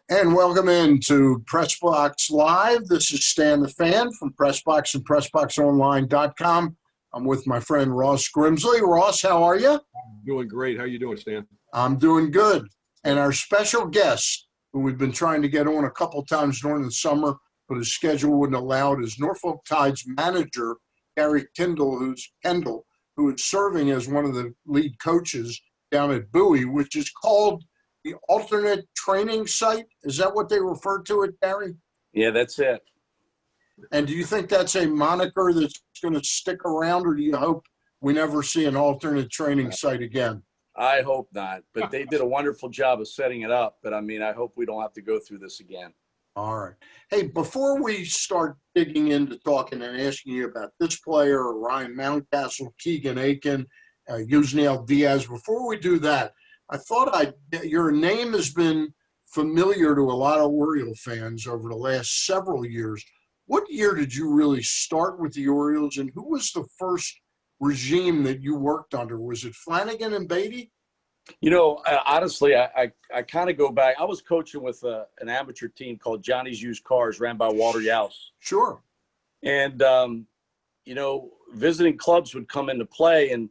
And welcome into Pressbox Live. This is Stan the Fan from Pressbox and PressboxOnline.com. I'm with my friend Ross Grimsley. Ross, how are you? Doing great. How you doing, Stan? I'm doing good. And our special guest, who we've been trying to get on a couple times during the summer, but his schedule wouldn't allow it, is Norfolk Tides manager Gary Kendall, who is serving as one of the lead coaches down at Bowie, which is called the alternate training site. Is that what they refer to it, Gary? Yeah, that's it. And do you think that's a moniker that's going to stick around, or do you hope we never see an alternate training site again? I hope not, but they did a wonderful job of setting it up. But I mean, I hope we don't have to go through this again. All right. Hey, before we start digging into talking and asking you about this player, or Ryan Mountcastle, Keegan Aiken, Yusniel Diaz, before we do that, I thought your name has been familiar to a lot of Oriole fans over the last several years. What year did you really start with the Orioles, and who was the first regime that you worked under? Was it Flanagan and Beatty? You know, honestly, I kind of go back. I was coaching with an amateur team called Johnny's Used Cars, ran by Walter Youse. Sure. And, you know, visiting clubs would come into play. And,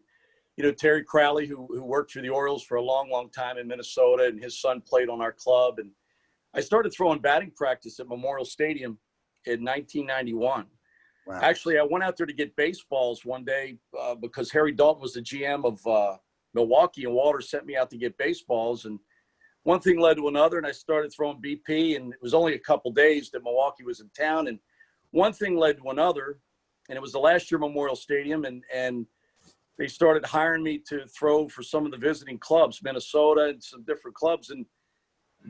you know, Terry Crowley, who worked for the Orioles for a long, long time in Minnesota, and his son played on our club. And I started throwing batting practice at Memorial Stadium in 1991. Wow. Actually, I went out there to get baseballs one day because Harry Dalton was the GM of Milwaukee, and Walter sent me out to get baseballs. And one thing led to another, and I started throwing BP, and it was only a couple days that Milwaukee was in town. And one thing led to another, and it was the last year Memorial Stadium, and they started hiring me to throw for some of the visiting clubs, Minnesota and some different clubs. And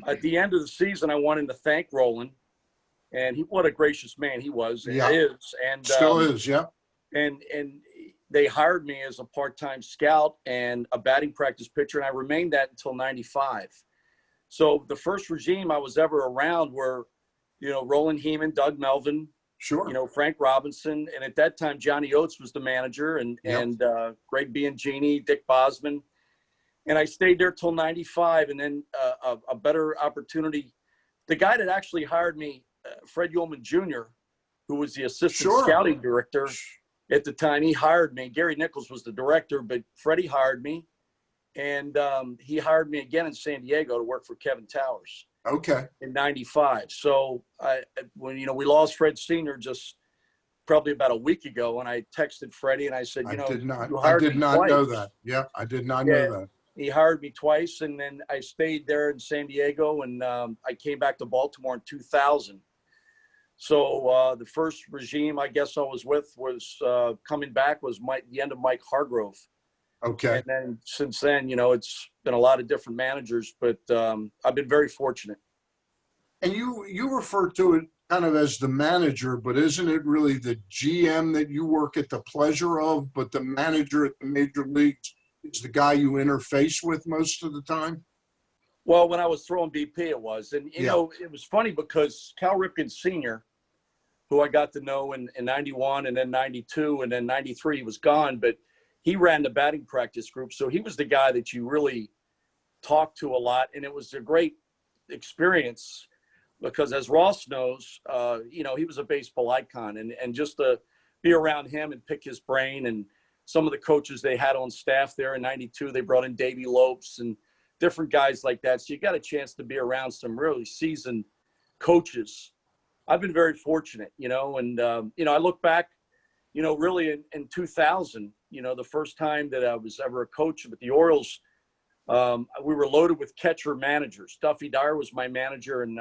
at the end of the season, I wanted to thank Roland. And what a gracious man he was and is. And still is, yeah. And they hired me as a part-time scout and a batting practice pitcher, and I remained that until 95. So the first regime I was ever around were, you know, Roland Heeman, Doug Melvin, sure, you know, Frank Robinson, and at that time Johnny Oates was the manager, and Greg Biangini, Dick Bosman, and I stayed there till 95, and then a better opportunity. The guy that actually hired me, Fred Ullman Jr., who was the assistant scouting director at the time, he hired me. Gary Nichols was the director, but Freddie hired me, and he hired me again in San Diego to work for Kevin Towers. Okay. In 95. So when, you know, we lost Fred Sr. just probably about a week ago, and I texted Freddie and I said, you know, I did not know that. Yeah, I did not know that. He hired me twice, and then I stayed there in San Diego, and I came back to Baltimore in 2000. So the first regime I guess I was with was coming back was the end of Mike Hargrove. Okay. And then since then, you know, it's been a lot of different managers, but I've been very fortunate. And you refer to it kind of as the manager, but isn't it really the GM that you work at the pleasure of, but the manager at the major leagues is the guy you interface with most of the time? Well, when I was throwing BP, it was. And, you know, it was funny because Cal Ripken Sr., who I got to know in 91 and then 92 and then 93, he was gone, but he ran the batting practice group. So he was the guy that you really talked to a lot. And it was a great experience because, as Ross knows, you know, he was a baseball icon. And just to be around him and pick his brain, and some of the coaches they had on staff there in 92, they brought in Davey Lopes and different guys like that. So you got a chance to be around some really seasoned coaches. I've been very fortunate, you know, and, you know, I look back, you know, really in 2000, you know, the first time that I was ever a coach with the Orioles, we were loaded with catcher managers. Duffy Dyer was my manager in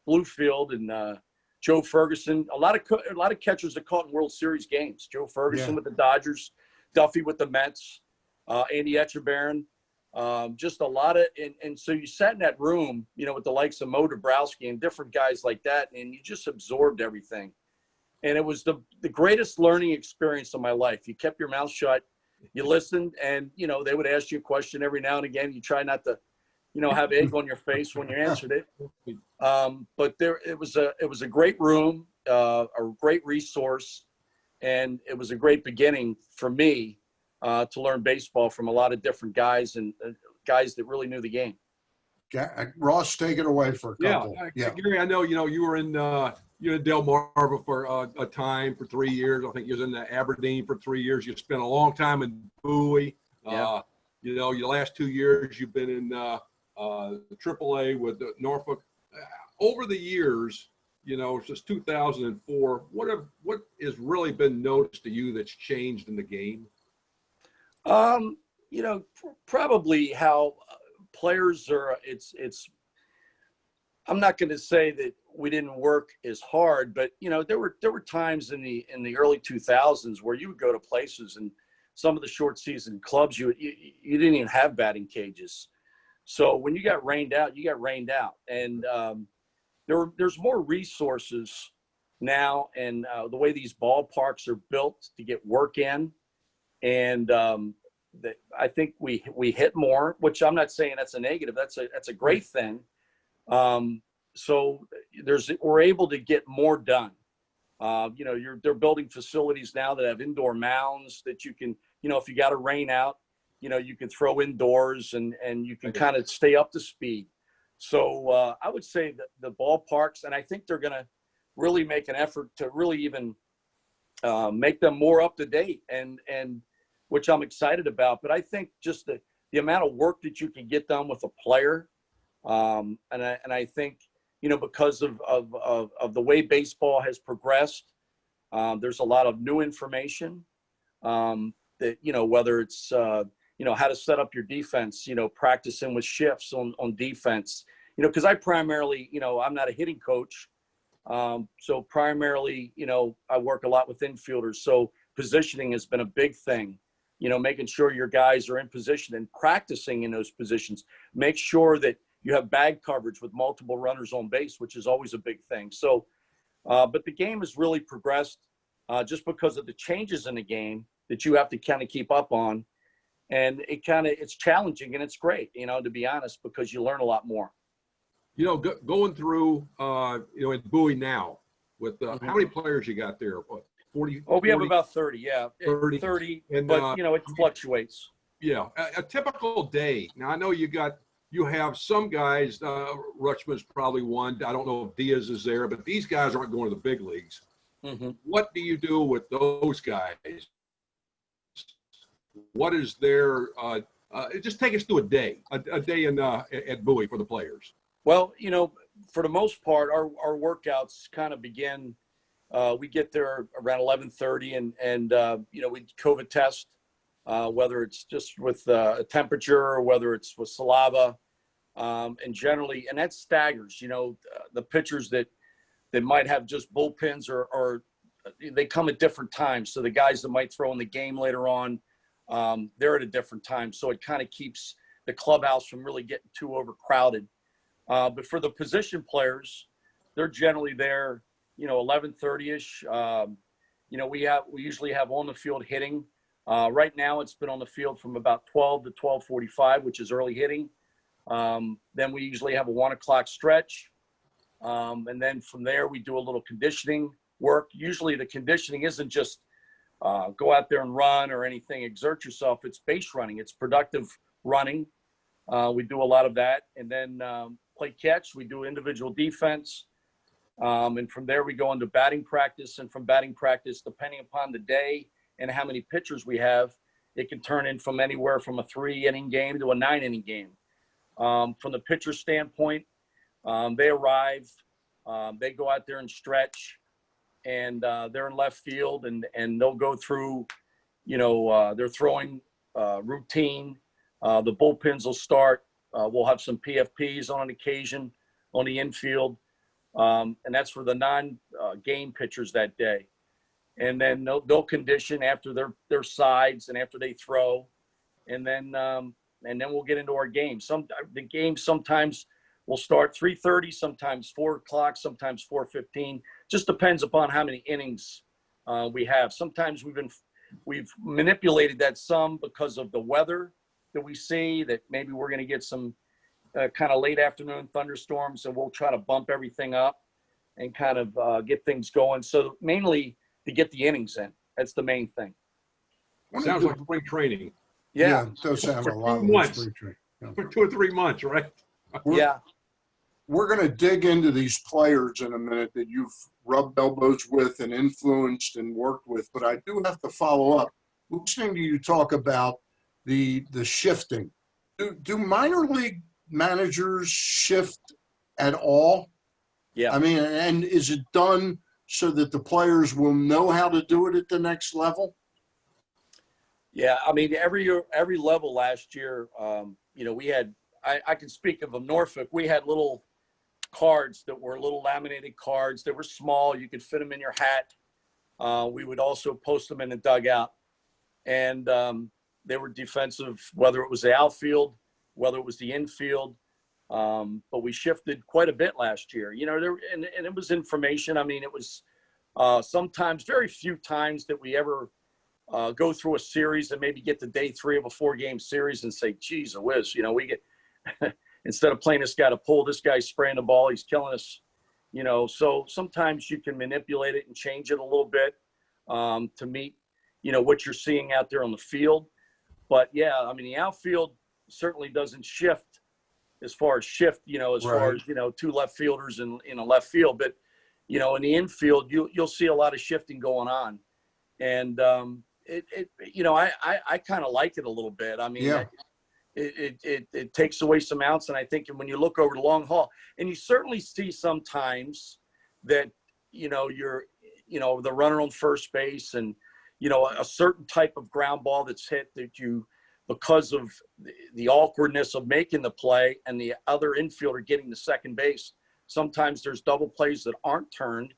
Bluefield, and Joe Ferguson, a lot of catchers that caught in World Series games. Joe Ferguson with the Dodgers, Duffy with the Mets, Andy Etchebarren. Just a lot of, and so you sat in that room, you know, with the likes of Mo Dabrowski and different guys like that, and you just absorbed everything. And it was the greatest learning experience of my life. You kept your mouth shut, you listened, and, you know, they would ask you a question every now and again. You try not to, you know, have egg on your face when you answered it. But it was a great room, a great resource, and it was a great beginning for me to learn baseball from a lot of different guys and guys that really knew the game. Ross, take it away for a couple. Yeah, Gary, I know you were in Del Marva for a time for 3 years. I think you was in Aberdeen for 3 years. You spent a long time in Bowie. Yeah. Your last 2 years you've been in the AAA with the Norfolk. Over the years, since 2004, what has really been noticed to you that's changed in the game? Probably how players are. I'm not going to say that we didn't work as hard, but there were times in the early 2000s where you would go to places and some of the short season clubs you didn't even have batting cages. So when you got rained out, you got rained out, and there's more resources now, and the way these ballparks are built to get work in, and I think we hit more, which I'm not saying that's a negative. That's a great thing. So we're able to get more done. They're building facilities now that have indoor mounds that you can, if you got to rain out, you can throw indoors and you can kind of stay up to speed. So I would say that the ballparks, and I think they're going to really make an effort to really even make them more up to date, and which I'm excited about. But I think just the amount of work that you can get done with a player, and I think because of the way baseball has progressed, there's a lot of new information that whether it's how to set up your defense, practicing with shifts on defense, because I primarily, I'm not a hitting coach. So primarily, I work a lot with infielders. So positioning has been a big thing, making sure your guys are in position and practicing in those positions. Make sure that you have bag coverage with multiple runners on base, which is always a big thing. So, but the game has really progressed just because of the changes in the game that you have to kind of keep up on. And it's challenging and it's great, to be honest, because you learn a lot more. Going through, in Bowie now with how many players you got there? What, 40? Oh, we have about 30. Yeah. 30. And, but it fluctuates. Yeah. A typical day. Now I know you have some guys, Rutschman's probably one. I don't know if Diaz is there, but these guys aren't going to the big leagues. Mm-hmm. What do you do with those guys? What is their just take us through a day at Bowie for the players. Well, for the most part, our workouts kind of begin. We get there around 11:30, and we COVID test, whether it's just with a temperature or whether it's with saliva, and generally, and that staggers. The pitchers that might have just bullpens or they come at different times. So the guys that might throw in the game later on, they're at a different time. So it kind of keeps the clubhouse from really getting too overcrowded. But for the position players, they're generally there, 11:30-ish. We usually have on the field hitting. Right now it's been on the field from about 12 to 12:45, which is early hitting. Then we usually have a 1 o'clock stretch. And then from there we do a little conditioning work. Usually the conditioning isn't just go out there and run or anything, exert yourself. It's base running. It's productive running. We do a lot of that. And then play catch. We do individual defense. And from there we go into batting practice. And from batting practice, depending upon the day and how many pitchers we have, it can turn in from anywhere from a 3-inning game to a 9-inning game. From the pitcher standpoint, they arrive, they go out there and stretch, and they're in left field, and they'll go through, their throwing routine. The bullpens will start. We'll have some PFPs on occasion on the infield, and that's for the non-game pitchers that day. And then they'll condition after their sides and after they throw, and then we'll get into our game. The game sometimes will start 3:30, sometimes 4 o'clock, sometimes 4:15. Just depends upon how many innings we have. Sometimes we've manipulated that some because of the weather that we see, that maybe we're going to get some kind of late afternoon thunderstorms, and we'll try to bump everything up and kind of get things going. So mainly to get the innings in. That's the main thing. Sounds like spring training. Yeah, it does sound a lot like spring training. For 2 or 3 months, right? Yeah. We're going to dig into these players in a minute that you've rubbed elbows with and influenced and worked with, but I do have to follow up. Listening to you talk about the shifting, do minor league managers shift at all? Yeah. I mean, and is it done so that the players will know how to do it at the next level? Yeah. I mean, every level last year, we had, I can speak of Norfolk. We had little cards that were little laminated cards. They were small. You could fit them in your hat. We would also post them in the dugout. And they were defensive, whether it was the outfield, whether it was the infield. But we shifted quite a bit last year. And it was information. I mean, it was sometimes, very few times that we ever go through a series and maybe get to day 3 of a 4-game series and say, geez, whiz, we get instead of playing this guy to pull, this guy's spraying the ball, he's killing us. So sometimes you can manipulate it and change it a little bit to meet, what you're seeing out there on the field. But yeah, I mean, the outfield certainly doesn't shift as far as far as, 2 left fielders in a left field. But, in the infield, you'll see a lot of shifting going on. And I kind of like it a little bit. I mean, Yeah. It takes away some outs. And I think when you look over the long haul, and you certainly see sometimes that, you're, the runner on first base and, a certain type of ground ball that's hit that because of the awkwardness of making the play and the other infielder getting to second base, sometimes there's double plays that aren't turned,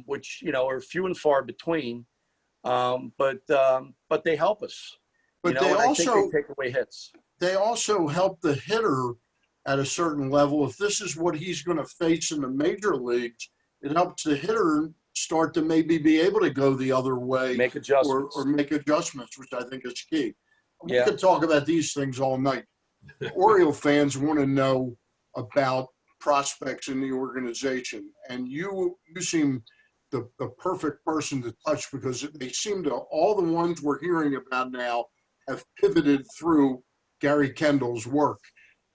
which, are few and far between. But they help us. But and I think they take away hits. They also help the hitter at a certain level. If this is what he's going to face in the major leagues, it helps the hitter start to maybe be able to go the other way, make adjustments, or make adjustments, which I think is key. We Yeah. could talk about these things all night. Oriole fans want to know about prospects in the organization, and you seem the perfect person to touch, because they seem to, all the ones we're hearing about now have pivoted through Gary Kendall's work.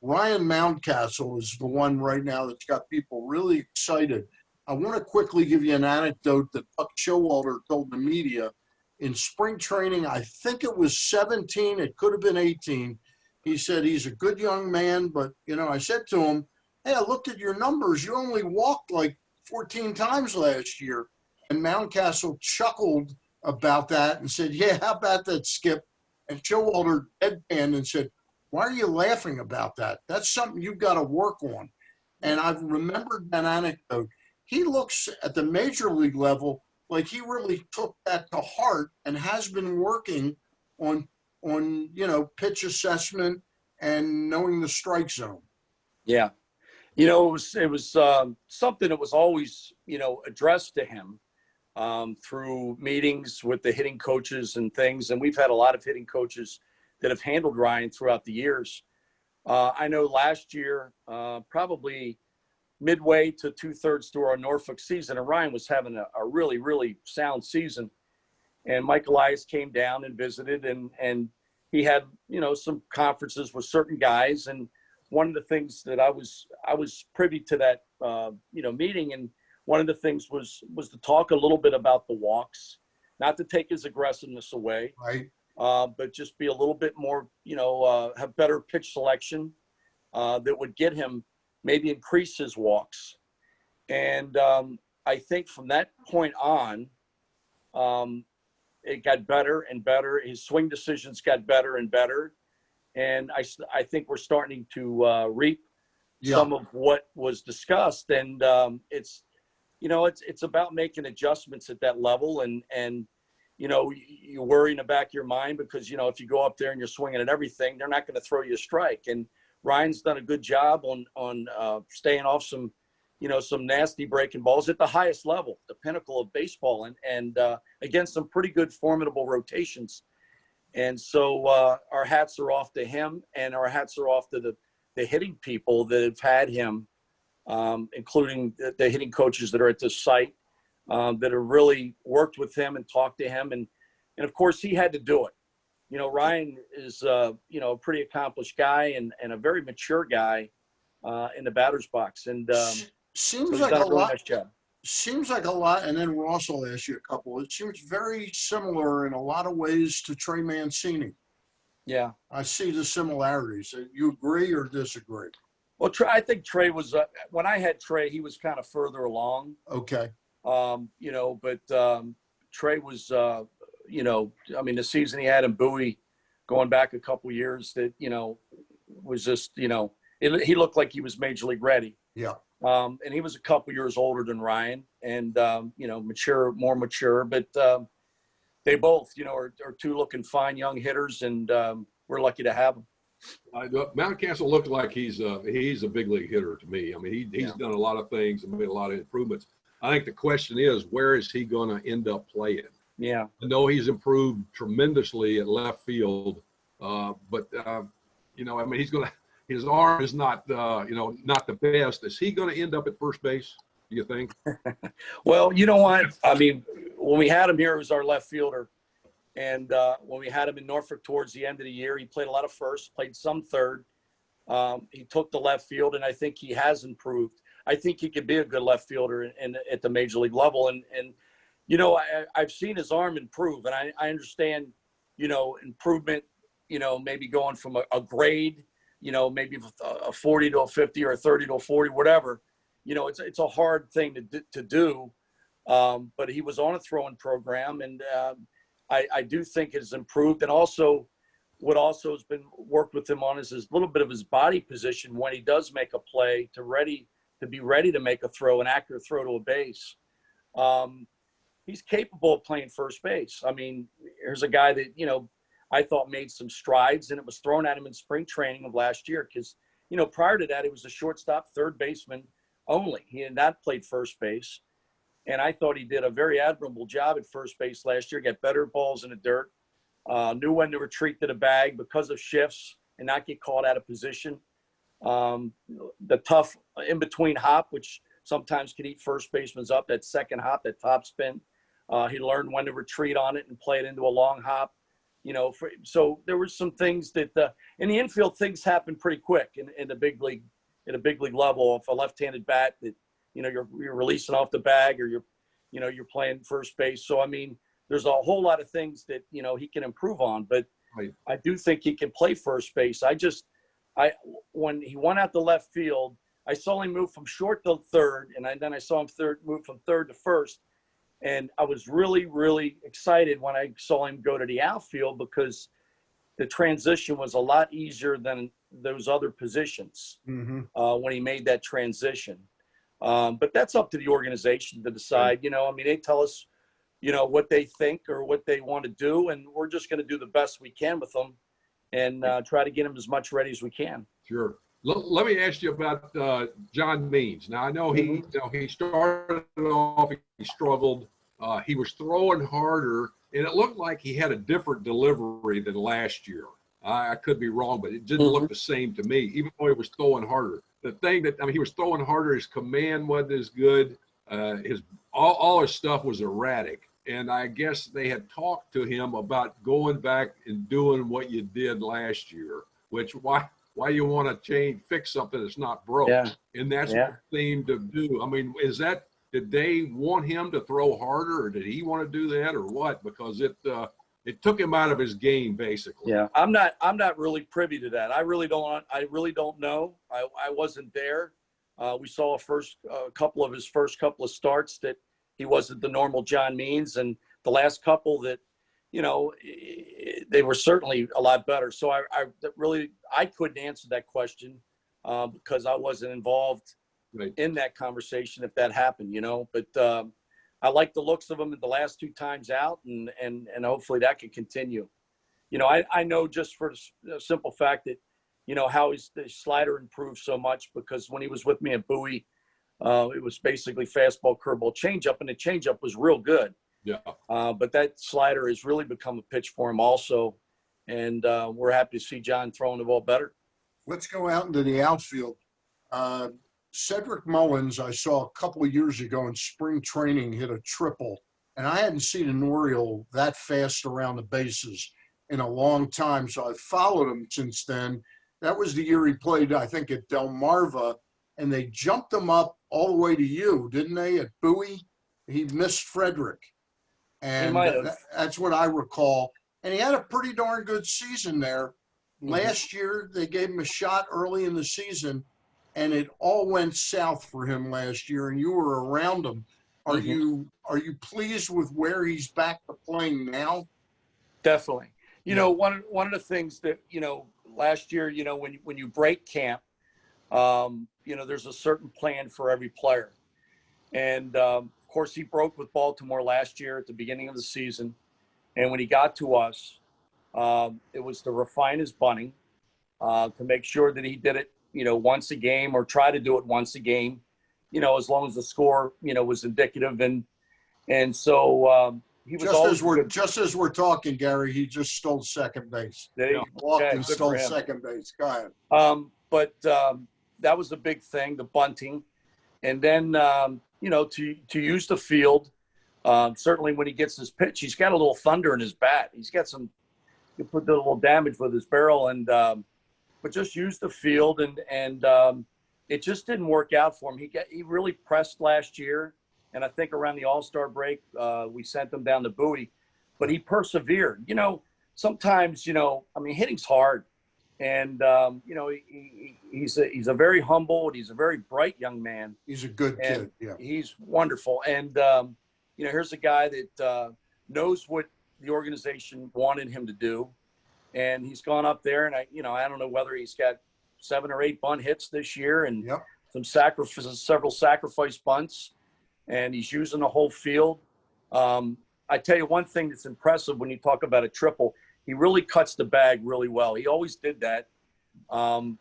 Ryan Mountcastle is the one right now that's got people really excited. I want to quickly give you an anecdote that Buck Showalter told the media. In spring training, I think it was 17, it could have been 18. He said he's a good young man, but, I said to him, hey, I looked at your numbers. You only walked like 14 times last year. And Mountcastle chuckled about that and said, yeah, how about that, Skip? And Showalter deadpanned and said, why are you laughing about that? That's something you've got to work on. And I've remembered that anecdote. He looks at the major league level like he really took that to heart and has been working on pitch assessment and knowing the strike zone. Yeah. It was something that was always, addressed to him through meetings with the hitting coaches and things. And we've had a lot of hitting coaches that have handled Ryan throughout the years. I know last year, probably midway to 2/3 through our Norfolk season, and Ryan was having a really, really sound season. And Mike Elias came down and visited, and he had, some conferences with certain guys. And one of the things that I was privy to that, meeting. And one of the things was to talk a little bit about the walks, not to take his aggressiveness away, right? But just be a little bit more, have better pitch selection that would get him, maybe increase his walks. And I think from that point on, it got better and better. His swing decisions got better and better. And I think we're starting to reap some of what was discussed. And it's about making adjustments at that level. And you worry in the back of your mind because, if you go up there and you're swinging at everything, they're not going to throw you a strike. And Ryan's done a good job on staying off some nasty breaking balls at the highest level, the pinnacle of baseball, and against some pretty good formidable rotations. And so our hats are off to him, and our hats are off to the hitting people that have had him, including the hitting coaches that are at this site that have really worked with him and talked to him. And of course, he had to do it. Ryan is, a pretty accomplished guy and a very mature guy. in the batter's box. And Seems so he's like done a a really lot. nice job. Seems like a lot, and then Ross will ask you a couple. It seems very similar in a lot of ways to Trey Mancini. Yeah. I see the similarities. You agree or disagree? Well, I think Trey was when I had Trey, he was kind of further along. Okay. But Trey was, I mean, the season he had in Bowie, going back a couple years, that was just, he looked like he was major league ready. Yeah. And he was a couple years older than Ryan, and more mature. But they both, are two looking fine young hitters, and we're lucky to have them. Mountcastle looked like he's a big league hitter to me. I mean, he's done a lot of things and made a lot of improvements. I think the question is, where is he going to end up playing? Yeah. I know he's improved tremendously at left field, but I mean, his arm is not not the best. Is he going to end up at first base, do you think? Well, you know what? I mean, when we had him here, he was our left fielder. And when we had him in Norfolk towards the end of the year, he played a lot of first, played some third. He took the left field, and I think he has improved. I think he could be a good left fielder at the major league level. And I've seen his arm improve, and I understand, improvement, maybe going from a grade, maybe a 40 to a 50 or a 30 to a 40, whatever. It's a hard thing to do. But he was on a throwing program, and I do think it's improved. And also, what also has been worked with him on is a little bit of his body position when he does make a play to be ready to make a throw, an accurate throw to a base. He's capable of playing first base. I mean, here's a guy that, I thought made some strides, and it was thrown at him in spring training of last year because, prior to that, he was a shortstop, third baseman only. He had not played first base. And I thought he did a very admirable job at first base last year, got better balls in the dirt, knew when to retreat to the bag because of shifts and not get caught out of position. The tough in-between hop, which sometimes can eat first baseman's up, that second hop, that top spin. He learned when to retreat on it and play it into a long hop. So there were some things that in the infield, things happen pretty quick in the big league, at a big league level. If a left-handed bat that, you're releasing off the bag, or you're playing first base. So, I mean, there's a whole lot of things that, he can improve on, but Right. I do think he can play first base. When he went out the left field, I saw him move from short to third, and then I saw him move from third to first. And I was really, really excited when I saw him go to the outfield because the transition was a lot easier than those other positions when he made that transition. But that's up to the organization to decide. Right. They tell us, what they think or what they want to do, and we're just going to do the best we can with them and try to get them as much ready as we can. Sure. Let me ask you about John Means. Now, I know he started off, he struggled. He was throwing harder, and it looked like he had a different delivery than last year. I could be wrong, but it didn't look the same to me, even though he was throwing harder. The thing that, he was throwing harder, his command wasn't as good. All his stuff was erratic. And I guess they had talked to him about going back and doing what you did last year, which why you want to fix something that's not broke. Yeah. And that's what they seemed to do. I mean, did they want him to throw harder, or did he want to do that, or what? Because it took him out of his game, basically. Yeah, I'm not really privy to that. I really don't know. I wasn't there. We saw a couple of his first couple of starts that he wasn't the normal John Means, and the last couple that, they were certainly a lot better. So I couldn't answer that question because I wasn't involved in that conversation if that happened, But I like the looks of him in the last two times out, and hopefully that can continue. I know just for the simple fact that, how the slider improved so much, because when he was with me at Bowie, it was basically fastball, curveball, changeup, and the changeup was real good. Yeah. But that slider has really become a pitch for him also, and we're happy to see John throwing the ball better. Let's go out into the outfield. Cedric Mullins, I saw a couple of years ago in spring training, hit a triple, and I hadn't seen an Oriole that fast around the bases in a long time. So I've followed him since then, That was the year he played, I think, at Delmarva, and they jumped him up all the way to you, didn't they, at Bowie? He missed Frederick. He And might have. that's what I recall. And he had a pretty darn good season there. Last year, they gave him a shot early in the season, and it all went south for him last year, and you were around him. Are you pleased with where he's back to playing now? Definitely. You Yeah. know, one of the things that, last year, when you break camp, there's a certain plan for every player. And of course, he broke with Baltimore last year at the beginning of the season. And when he got to us, it was to refine his bunting, to make sure that he did it, once a game, or try to do it once a game, as long as the score, was indicative. And so he was just as we're talking, Gary, he just stole second base. Walked and stole second base. Go ahead. But that was a big thing, the bunting. And then, to use the field, certainly when he gets his pitch, he's got a little thunder in his bat. He's got you put a little damage with his barrel, and but just use the field, and it just didn't work out for him. He really pressed last year, and I think around the All-Star break, we sent him down to Bowie, but he persevered. Sometimes, hitting's hard. And, he's a very humble, he's a very bright young man. He's a good kid. Yeah. He's wonderful. And, here's a guy that knows what the organization wanted him to do. And he's gone up there, and I don't know whether he's got 7 or 8 bunt hits this year, and several sacrifice bunts, and he's using the whole field. I tell you one thing that's impressive when you talk about a triple, he really cuts the bag really well. He always did that.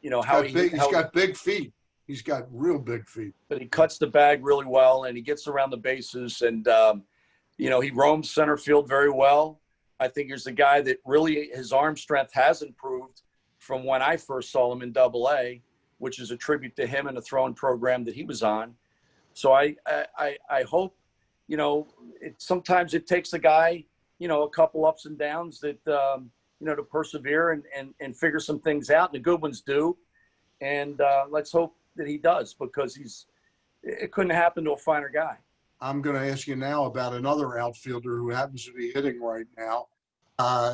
He's got big feet. He's got real big feet. But he cuts the bag really well, and he gets around the bases, and he roams center field very well. I think he's a guy that really, his arm strength has improved from when I first saw him in AA, which is a tribute to him and the throwing program that he was on. So I hope, sometimes it takes a guy, a couple ups and downs that, to persevere and figure some things out, and the good ones do. And let's hope that he does, because it couldn't happen to a finer guy. I'm going to ask you now about another outfielder who happens to be hitting right now.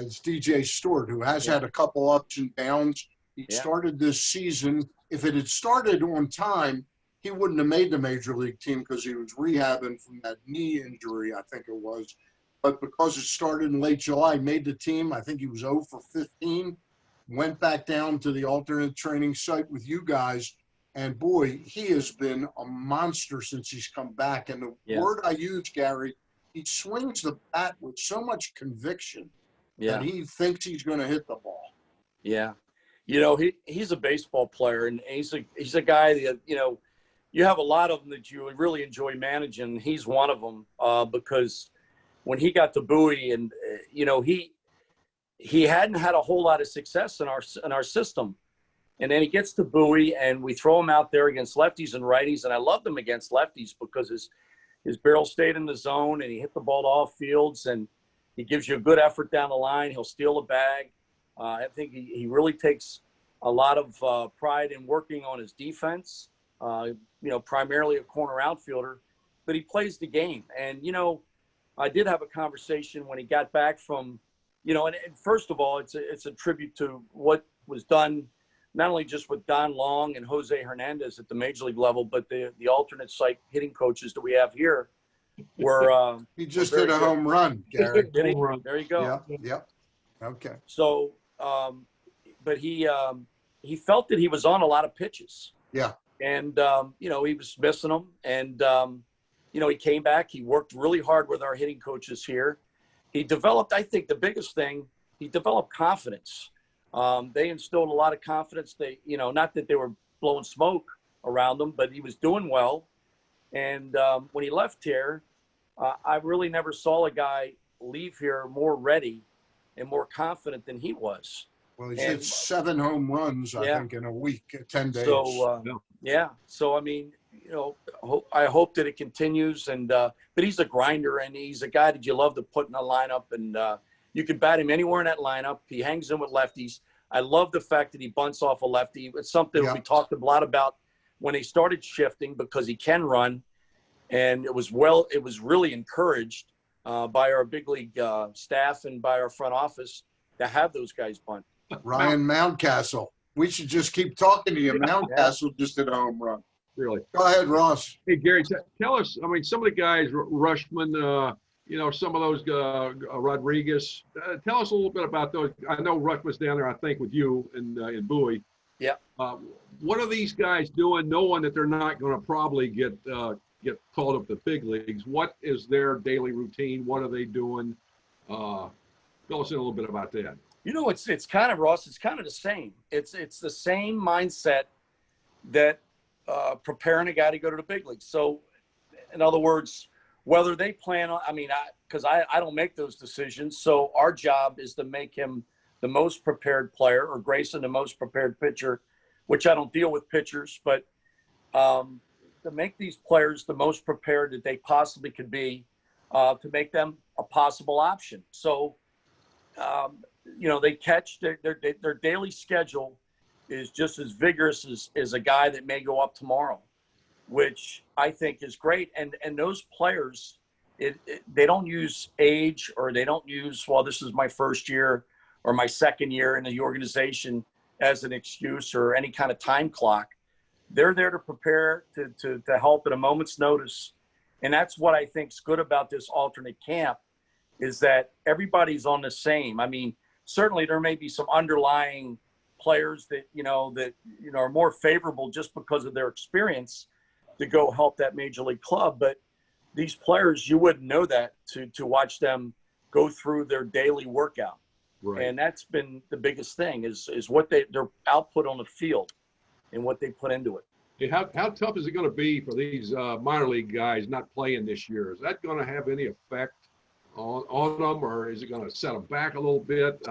It's DJ Stewart, who has had a couple ups and downs. He started this season. If it had started on time, he wouldn't have made the major league team because he was rehabbing from that knee injury, I think it was. But because it started in late July, made the team. I think he was 0 for 15. Went back down to the alternate training site with you guys. And boy, he has been a monster since he's come back. And the word I use, Gary, he swings the bat with so much conviction that he thinks he's going to hit the ball. Yeah. He's a baseball player, and he's a guy that, you have a lot of them that you really enjoy managing. He's one of them, because when he got to Bowie, and, he hadn't had a whole lot of success in our system. And then he gets to Bowie, and we throw him out there against lefties and righties. And I loved him against lefties because his barrel stayed in the zone, and he hit the ball to all fields, and he gives you a good effort down the line. He'll steal a bag. I think he really takes a lot of pride in working on his defense, primarily a corner outfielder, but he plays the game. And, I did have a conversation when he got back from, and first of all, it's a tribute to what was done, not only just with Don Long and Jose Hernandez at the major league level, but the alternate site hitting coaches that we have here were. He just hit a home run, Gary. There you go. Yeah. Okay. So, but he felt that he was on a lot of pitches. Yeah. And, he was missing them. And, he came back. He worked really hard with our hitting coaches here. He developed, I think the biggest thing, he developed confidence. They instilled a lot of confidence. They, not that they were blowing smoke around him, but he was doing well. And when he left here, I really never saw a guy leave here more ready and more confident than he was. Well, he's hit 7 home runs, I think, in a week, 10 days. So, So, I mean, I hope that it continues. And but he's a grinder, and he's a guy that you love to put in a lineup. And you can bat him anywhere in that lineup. He hangs in with lefties. I love the fact that he bunts off a lefty. It's something we talked a lot about when he started shifting, because he can run, and it was really encouraged by our big league staff and by our front office to have those guys bunt. Ryan Mountcastle. We should just keep talking to you. Mountcastle just did a home run. Really? Go ahead, Ross. Hey, Gary, tell us, I mean, some of the guys, Rushman, some of those, Rodriguez, tell us a little bit about those. I know Rush was down there, I think, with you in Bowie. Yeah. What are these guys doing, knowing that they're not going to probably get called up to big leagues? What is their daily routine? What are they doing? Tell us a little bit about that. It's kind of, Ross, it's kind of the same. It's the same mindset that preparing a guy to go to the big leagues. So, in other words, whether they plan on, because I don't make those decisions. So our job is to make him the most prepared player, or Grayson the most prepared pitcher, which I don't deal with pitchers, but to make these players the most prepared that they possibly could be, to make them a possible option. So, they catch their daily schedule is just as vigorous as a guy that may go up tomorrow, which I think is great. And those players, they don't use age, or they don't use, well, this is my first year or my second year in the organization as an excuse or any kind of time clock. They're there to prepare, to help at a moment's notice. And that's what I think is good about this alternate camp, is that everybody's on the same. Certainly there may be some underlying players that are more favorable just because of their experience to go help that major league club. But these players, you wouldn't know that to watch them go through their daily workout. Right. And that's been the biggest thing is what their output on the field and what they put into it. Hey, how tough is it going to be for these minor league guys not playing this year? Is that going to have any effect on them, or is it going to set them back a little bit?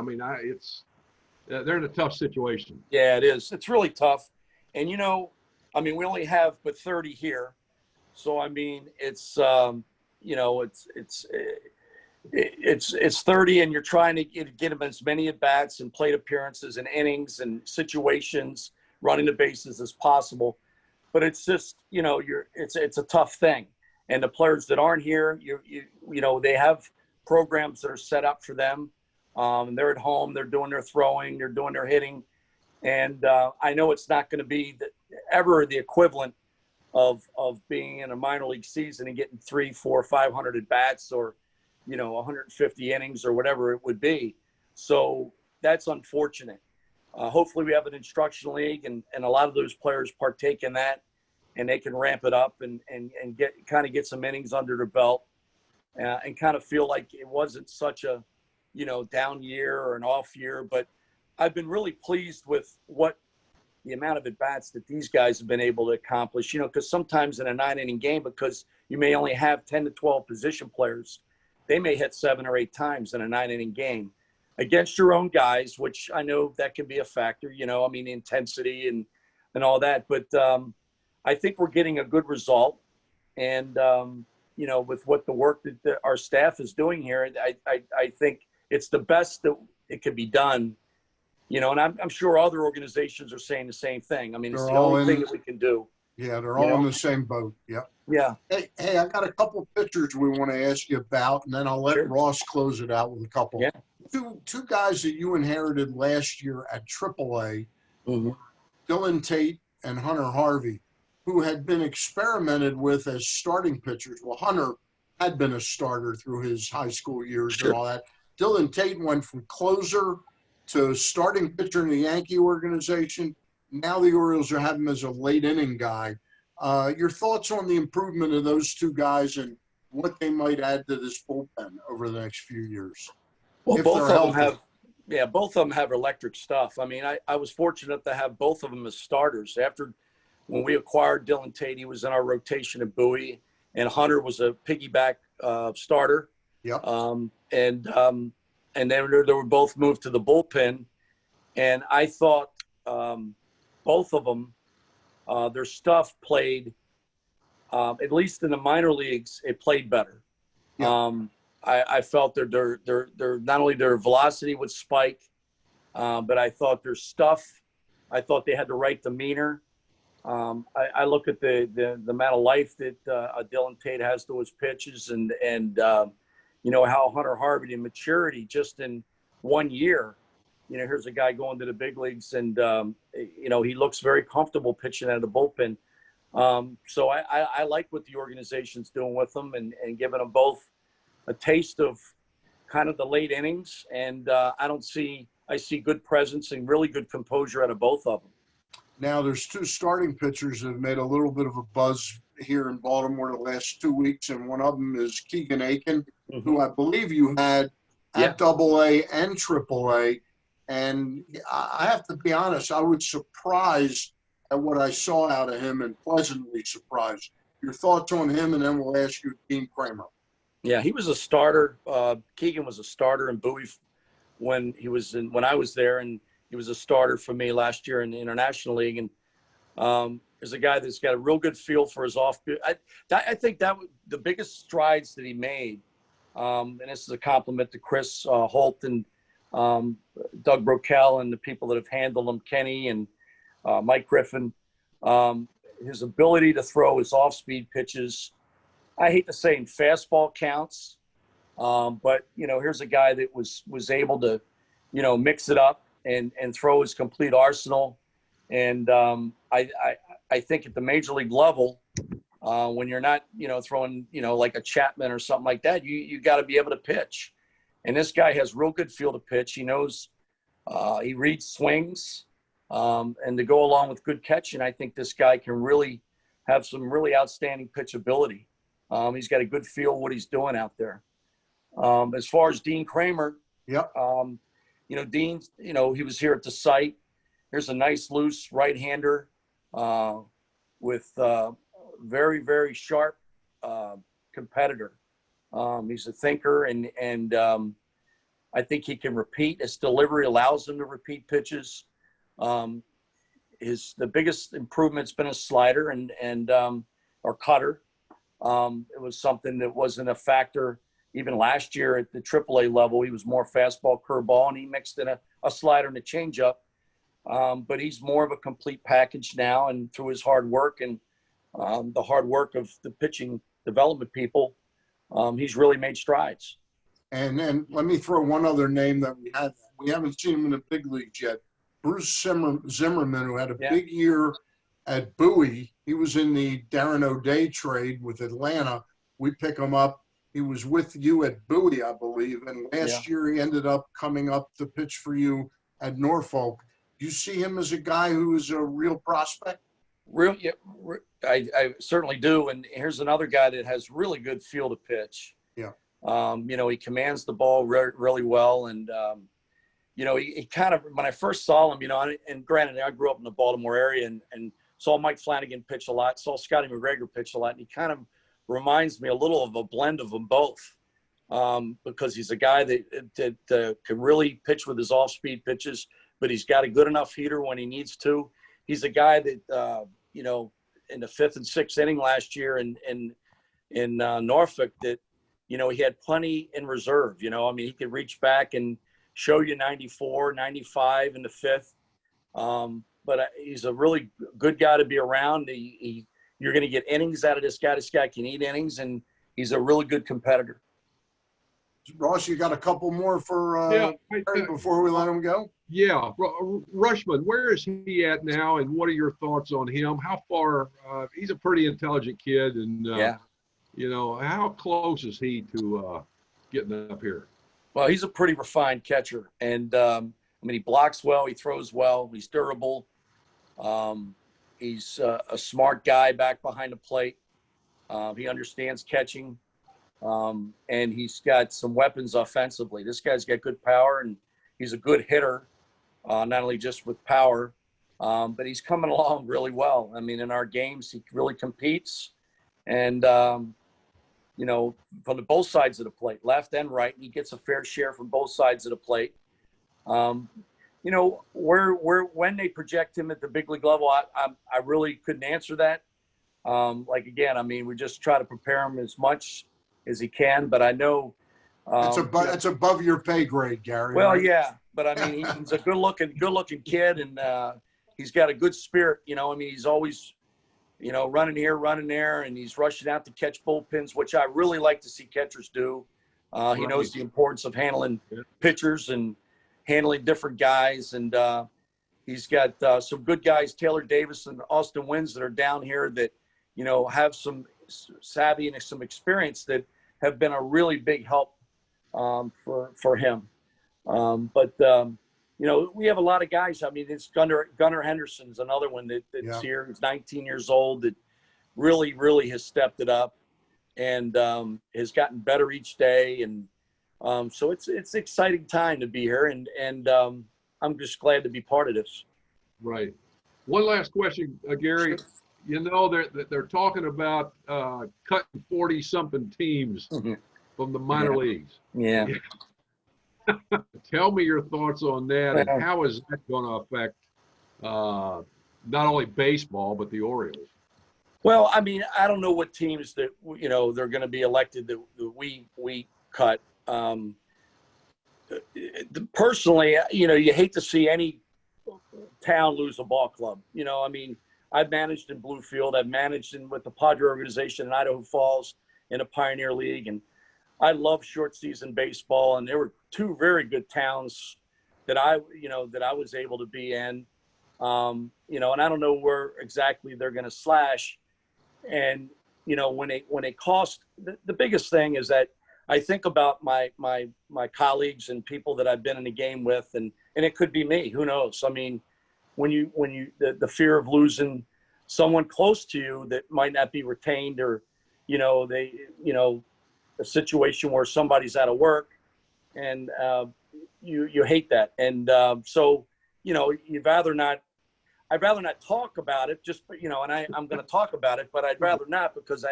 They're in a tough situation. Yeah, it is. It's really tough. And, we only have but 30 here. So, it's 30, and you're trying to get them as many at-bats and plate appearances and innings and situations, running the bases as possible. But it's just, it's a tough thing. And the players that aren't here, they have programs that are set up for them. They're at home, they're doing their throwing, they're doing their hitting. And I know it's not going to be ever the equivalent of being in a minor league season and getting 300, 400, 500 at bats, or 150 innings or whatever it would be. So that's unfortunate. Hopefully we have an instruction league and a lot of those players partake in that, and they can ramp it up and get some innings under their belt, and kind of feel like it wasn't such a down year or an off year. But I've been really pleased with the amount of at-bats that these guys have been able to accomplish, because sometimes in a 9-inning game, because you may only have 10 to 12 position players, they may hit 7 or 8 times in a 9-inning game against your own guys, which I know that can be a factor, intensity and all that. But I think we're getting a good result. And, with what the work that our staff is doing here, I think it's the best that it could be done. And I'm sure other organizations are saying the same thing. It's the only thing that we can do. Yeah, they're all in the same boat. Yep. Yeah. Hey, I got a couple pitchers we want to ask you about, and then I'll let Ross close it out with a couple. Yeah. Two guys that you inherited last year at AAA, Dylan Tate and Hunter Harvey, who had been experimented with as starting pitchers. Well, Hunter had been a starter through his high school years and all that. Dylan Tate went from closer to starting pitcher in the Yankee organization. Now the Orioles are having him as a late inning guy. Your thoughts on the improvement of those two guys and what they might add to this bullpen over the next few years? Well, both of them have electric stuff. I was fortunate to have both of them as starters. When we acquired Dylan Tate, he was in our rotation at Bowie, and Hunter was a piggyback starter. Yep. And then they were both moved to the bullpen, and I thought both of them, their stuff played, at least in the minor leagues, it played better. Yep. I felt their not only their velocity would spike, But I thought their stuff, I thought they had the right demeanor. I look at the amount of life that Dylan Tate has to his pitches, and you know, how Hunter Harvey and maturity just in 1 year. You know, here's a guy going to the big leagues, and you know, he looks very comfortable pitching out of the bullpen. So I like what the organization's doing with them, and giving them both a taste of kind of the late innings. And I see good presence and really good composure out of both of them. Now, there's two starting pitchers that have made a little bit of a buzz here in Baltimore the last 2 weeks, and one of them is Keegan Aiken, who I believe you had at AA and AAA. And I have to be honest, I was surprised at what I saw out of him, and pleasantly surprised. Your thoughts on him, and then we'll ask you Dean Kramer. Yeah, he was a starter. Keegan was a starter in Bowie when I was there, and he was a starter for me last year in the International League. And there's a guy that's got a real good feel for his off. I think that the biggest strides that he made, and this is a compliment to Chris Holt and Doug Broquel and the people that have handled him, Kenny and Mike Griffin, his ability to throw his off-speed pitches. I hate to say in fastball counts, but, you know, here's a guy that was able to, you know, mix it up and throw his complete arsenal. And I think at the major league level, when you're not, you know, throwing, you know, like a Chapman or something like that, you got to be able to pitch. And this guy has real good feel to pitch. He knows, he reads swings, and to go along with good catching, I think this guy can really have some really outstanding pitchability. He's got a good feel what he's doing out there. As far as Dean Kramer, you know, Dean, you know, he was here at the site. Here's a nice loose right-hander with very, very sharp competitor. He's a thinker, and I think he can repeat. His delivery allows him to repeat pitches. The biggest improvement's been his slider and or cutter. It was something that wasn't a factor even last year at the AAA level. He was more fastball, curveball, and he mixed in a slider and a changeup. But he's more of a complete package now, and through his hard work and the hard work of the pitching development people, he's really made strides. And then let me throw one other name that we haven't seen him in the big leagues yet. Bruce Zimmerman, who had a big year at Bowie. He was in the Darren O'Day trade with Atlanta. We pick him up. He was with you at Bowie, I believe, and last year he ended up coming up to pitch for you at Norfolk. Do you see him as a guy who is a real prospect? I certainly do. And here's another guy that has really good feel to pitch. Yeah. You know, he commands the ball really well. And, you know, he kind of, when I first saw him, you know, and granted, I grew up in the Baltimore area and saw Mike Flanagan pitch a lot, saw Scotty McGregor pitch a lot. And he kind of reminds me a little of a blend of them both, because he's a guy that can really pitch with his off-speed pitches, but he's got a good enough heater when he needs to. He's a guy that, you know, in the 5th and 6th inning last year in Norfolk, that, you know, he had plenty in reserve. You know, I mean, he could reach back and show you 94, 95 in the 5th. But he's a really good guy to be around. You're going to get innings out of this guy. This guy can eat innings, and he's a really good competitor. Ross, you got a couple more for before we let him go? Yeah. Rushman, where is he at now, and what are your thoughts on him? How far he's a pretty intelligent kid, and you know, how close is he to getting up here? Well, he's a pretty refined catcher, and I mean, he blocks well, he throws well, he's durable. He's a smart guy back behind the plate. He understands catching, and he's got some weapons offensively. This guy's got good power, and he's a good hitter, not only just with power, but he's coming along really well. I mean, in our games, he really competes, and you know, from both sides of the plate, left and right, he gets a fair share from both sides of the plate. You know, when they project him at the big league level, I really couldn't answer that. Like, again, I mean, we just try to prepare him as much as he can, but I know it's above your pay grade, Gary. Well, right? but I mean, he's a good-looking kid, and he's got a good spirit. You know, I mean, he's always, you know, running here, running there, and he's rushing out to catch bullpens, which I really like to see catchers do. He knows the importance of handling pitchers and handling different guys, and he's got some good guys, Taylor Davis and Austin Wins, that are down here that, you know, have some savvy and some experience that have been a really big help for him. You know, we have a lot of guys. I mean, it's Gunnar Henderson's another one that's here. He's 19 years old, that really has stepped it up and has gotten better each day. And so it's an exciting time to be here, and I'm just glad to be part of this. Right. One last question, Gary. You know, they're talking about cutting 40-something teams from the minor leagues. Yeah. Tell me your thoughts on that, and how is that going to affect not only baseball but the Orioles? Well, I mean, I don't know what teams that, you know, they're going to be elected that we cut. Personally, you know, you hate to see any town lose a ball club. You know, I mean, I've managed in Bluefield. I've managed with the Padre organization in Idaho Falls in a Pioneer League, and I love short season baseball. And there were two very good towns that I was able to be in. You know, and I don't know where exactly they're going to slash. And, you know, when it costs, the biggest thing is that I think about my colleagues and people that I've been in the game with, and it could be me, who knows? I mean, when the fear of losing someone close to you that might not be retained, or, you know, a situation where somebody's out of work, and you hate that. And so, you know, I'd rather not talk about it, just, you know, and I'm going to talk about it, but I'd rather not, because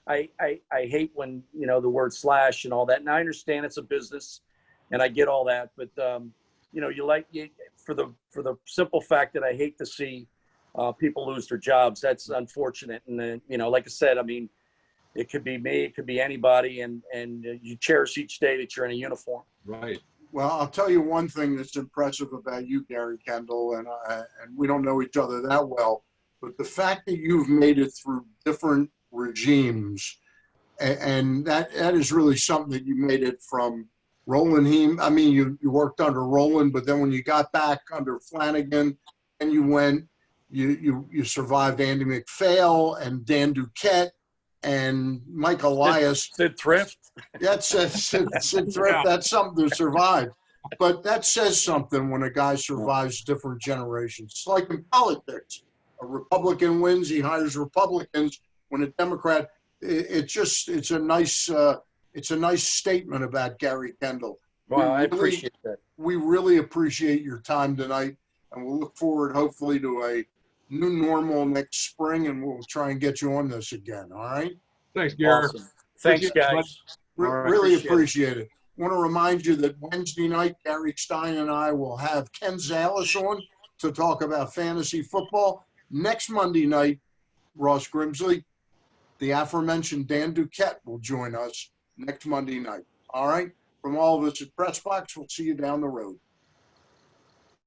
I hate when, you know, the word slash and all that. And I understand it's a business, and I get all that, but you know, for the simple fact that I hate to see people lose their jobs. That's unfortunate. And you know, like I said, I mean, it could be me, it could be anybody, and you cherish each day that you're in a uniform. Right. Well, I'll tell you one thing that's impressive about you, Gary Kendall, and we don't know each other that well, but the fact that you've made it through different regimes, and that is really something, that you made it from Roland Heem. I mean, you worked under Roland, but then when you got back under Flanagan, and you survived Andy McPhail and Dan Duquette and Mike Elias. Sid Thrift. That's Sid Thrift. That's something to survive. But that says something when a guy survives different generations. It's like in politics. A Republican wins, he hires Republicans. When a Democrat, it's a nice statement about Gary Kendall. Well, I appreciate that. We really appreciate your time tonight, and we'll look forward, hopefully, to a new normal next spring, and we'll try and get you on this again. All right? Thanks, Gary. Awesome. Thanks, guys. Really appreciate it. I want to remind you that Wednesday night, Gary Stein and I will have Ken Zales on to talk about fantasy football. Next Monday night, Ross Grimsley, the aforementioned Dan Duquette, will join us next Monday night. All right? From all of us at Press Box, we'll see you down the road.